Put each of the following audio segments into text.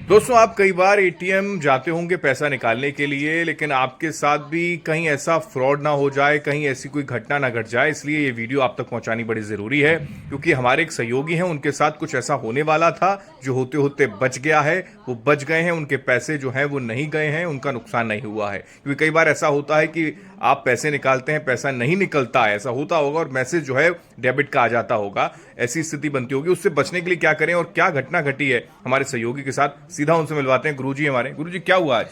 दोस्तों, आप कई बार एटीएम जाते होंगे पैसा निकालने के लिए, लेकिन आपके साथ भी कहीं ऐसा फ्रॉड ना हो जाए, कहीं ऐसी कोई घटना ना घट जाए, इसलिए ये वीडियो आप तक पहुंचानी बड़ी ज़रूरी है। क्योंकि हमारे एक सहयोगी हैं, उनके साथ कुछ ऐसा होने वाला था जो होते होते बच गया है। वो बच गए हैं, उनके पैसे जो हैं वो नहीं गए हैं, उनका नुकसान नहीं हुआ है। क्योंकि कई बार ऐसा होता है कि आप पैसे निकालते हैं, पैसा नहीं निकलता है, ऐसा होता होगा और मैसेज जो है डेबिट का आ जाता होगा। ऐसी स्थिति बनती होगी। उससे बचने के लिए क्या करें और क्या घटना घटी है हमारे सहयोगी के साथ, सीधा उनसे मिलवाते हैं। गुरुजी हमारे, गुरुजी क्या हुआ आज?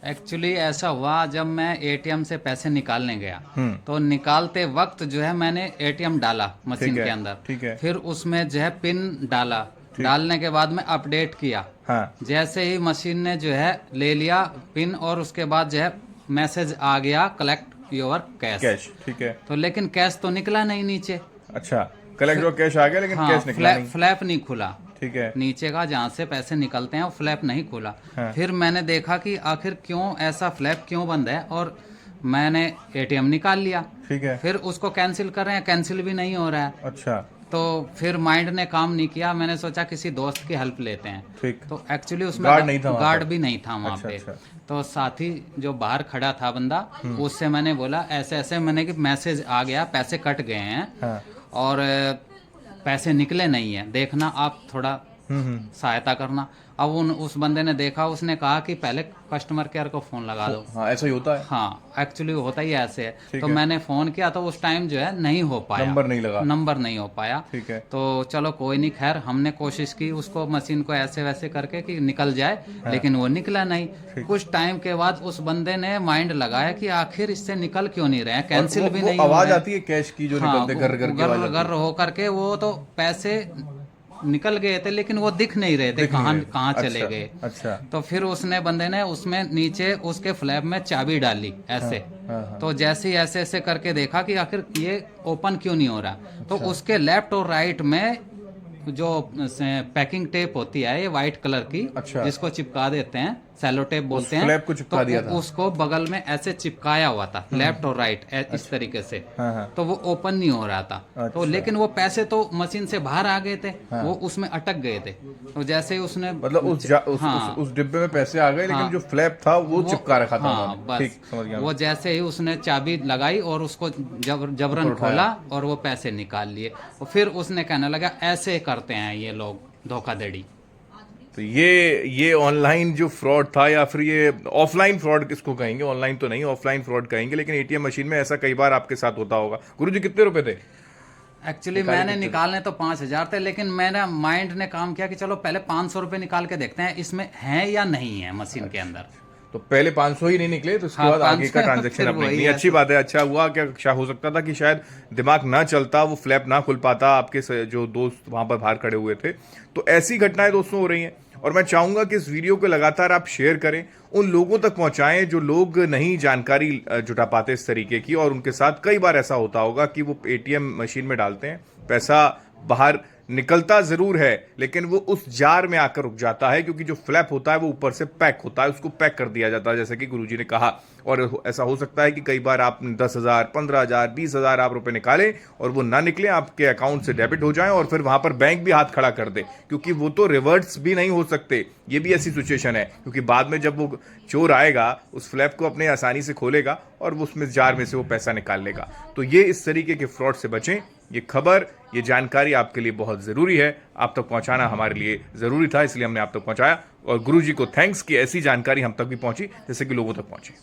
एक्चुअली ऐसा हुआ, जब मैं एटीएम से पैसे निकालने गया तो निकालते वक्त जो है मैंने एटीएम डाला मशीन के अंदर। ठीक है। फिर उसमें जो है पिन डाला। डालने के बाद में अपडेट किया। हाँ। जैसे ही मशीन ने जो है ले लिया पिन, और उसके बाद जो है मैसेज आ गया कलेक्ट योर कैश। ठीक है। तो लेकिन कैश तो निकला नहीं नीचे। अच्छा, कलेक्ट और कैश आ गया, लेकिन हाँ, कैश निकला नहीं। फ्लैप नहीं खुला। ठीक है। नीचे का जहाँ से पैसे निकलते हैं वो फ्लैप नहीं खुला। हाँ। फिर मैंने देखा कि आखिर क्यों ऐसा फ्लैप क्यों बंद है, और मैंने एटीएम निकाल लिया। ठीक है। फिर उसको कैंसिल कर रहे हैं, कैंसिल भी नहीं हो रहा है। अच्छा। तो फिर माइंड ने काम नहीं किया, मैंने सोचा किसी दोस्त की हेल्प लेते हैं। ठीक। तो एक्चुअली उसमें गार्ड नहीं था वहाँ गार्ड पर? भी नहीं था वहाँ अच्छा, पे। अच्छा। तो साथी जो बाहर खड़ा था बंदा, उससे मैंने बोला ऐसे ऐसे, मैंने कि मैसेज आ गया, पैसे कट गए हैं। हाँ। और पैसे निकले नहीं है, देखना आप थोड़ा सहायता करना। अब उस बंदे ने देखा, उसने कहा कि पहले कस्टमर केयर को फोन लगा दो। हाँ, ऐसा ही होता है। हाँ, एक्चुअली होता ही ऐसे है। तो है। मैंने फोन किया तो उस टाइम जो है नहीं हो पाया, नंबर नहीं लगा। नंबर नहीं हो पाया। ठीक है। तो चलो कोई नहीं, खैर हमने कोशिश की उसको मशीन को ऐसे वैसे करके कि निकल जाए। लेकिन वो निकला नहीं। कुछ टाइम के बाद उस बंदे ने माइंड लगाया कि आखिर इससे निकल क्यों नहीं रहे, कैंसिल भी नहीं हो आवाज रहे। आती है कैश की जो हाँ, निकलते घर घर की आवाज आती है। घर हो करके वो तो पैसे निकल गए थे, लेकिन वो दिख नहीं रहे थे कहाँ चले गए। अच्छा। तो फिर उसने बंदे ने उसमें नीचे उसके फ्लैप में चाबी डाली ऐसे। हाँ। तो जैसे ही ऐसे ऐसे करके देखा कि आखिर ये ओपन क्यों नहीं हो रहा। तो उसके लेफ्ट और राइट में जो पैकिंग टेप होती है ये वाइट कलर की, अच्छा। जिसको चिपका देते हैं, सेलो टेप बोलते हैं। फ्लैप को चिपका दिया था। उसको बगल में ऐसे चिपकाया हुआ था, लेफ्ट और राइट इस तरीके से। हाँ। तो वो ओपन नहीं हो रहा था। तो अच्छा। लेकिन वो पैसे तो मशीन से बाहर आ गए थे। वो उसमें अटक गए थे। तो जैसे ही उसने मतलब उस डिब्बे में पैसे आ गए, लेकिन जो फ्लैप था वो चिपका रखा था हाँ, उन्होंने। बस ठीक, समझ गया। वो जैसे ही उसने चाबी लगाई और उसको जबरन खोला और वो पैसे निकाल लिए। और फिर उसने कहने लगा ऐसे करते हैं ये लोग धोखाधड़ी। तो ये ऑनलाइन जो फ्रॉड था, या फिर ये ऑफलाइन फ्रॉड किसको कहेंगे, ऑनलाइन तो नहीं, ऑफलाइन फ्रॉड कहेंगे। लेकिन एटीएम मशीन में ऐसा कई बार आपके साथ होता होगा। गुरुजी, कितने रुपए थे? एक्चुअली मैंने निकालने तो 5,000 थे, लेकिन मेरा माइंड ने काम किया कि चलो पहले 500 रुपये निकाल के देखते हैं इसमें है या नहीं है मशीन के अंदर। तो पहले 500 ही नहीं निकले, तो उसके हाँ, बाद आगे का 500 ट्रांजैक्शन फिर अपने वही नहीं। है। अच्छी बात है। अच्छा हुआ, क्या हो सकता था कि शायद दिमाग ना चलता, वो फ्लैप ना खुल पाता, आपके जो दोस्त वहां पर बाहर खड़े हुए थे। तो ऐसी घटनाएं दोस्तों हो रही हैं, और मैं चाहूंगा कि इस वीडियो को लगातार आप शेयर करें, उन लोगों तक पहुंचाएं जो लोग नहीं जानकारी जुटा पाते इस तरीके की। और उनके साथ कई बार ऐसा होता होगा कि वो एटीएम मशीन में डालते हैं, पैसा बाहर निकलता जरूर है, लेकिन वो उस जार में आकर रुक जाता है, क्योंकि जो फ्लैप होता है वो ऊपर से पैक होता है, उसको पैक कर दिया जाता है, जैसे कि गुरुजी ने कहा। और ऐसा हो सकता है कि कई बार आप 10,000, 15,000, 20,000 आप रुपए निकालें और वो ना निकले, आपके अकाउंट से डेबिट हो जाएं, और फिर वहां पर बैंक भी हाथ खड़ा कर दे, क्योंकि वो तो रिवर्ट्स भी नहीं हो सकते। ये भी ऐसी सिचुएशन है, क्योंकि बाद में जब वो चोर आएगा उस फ्लैप को अपने आसानी से खोलेगा और वो उसमें जार में से वो पैसा निकाल लेगा। तो ये इस तरीके के फ्रॉड से बचें। ये खबर, ये जानकारी आपके लिए बहुत ज़रूरी है, आप तक पहुंचाना हमारे लिए ज़रूरी था, इसलिए हमने आप तक पहुंचाया। और गुरुजी को थैंक्स कि ऐसी जानकारी हम तक भी पहुंची, जैसे कि लोगों तक पहुंची।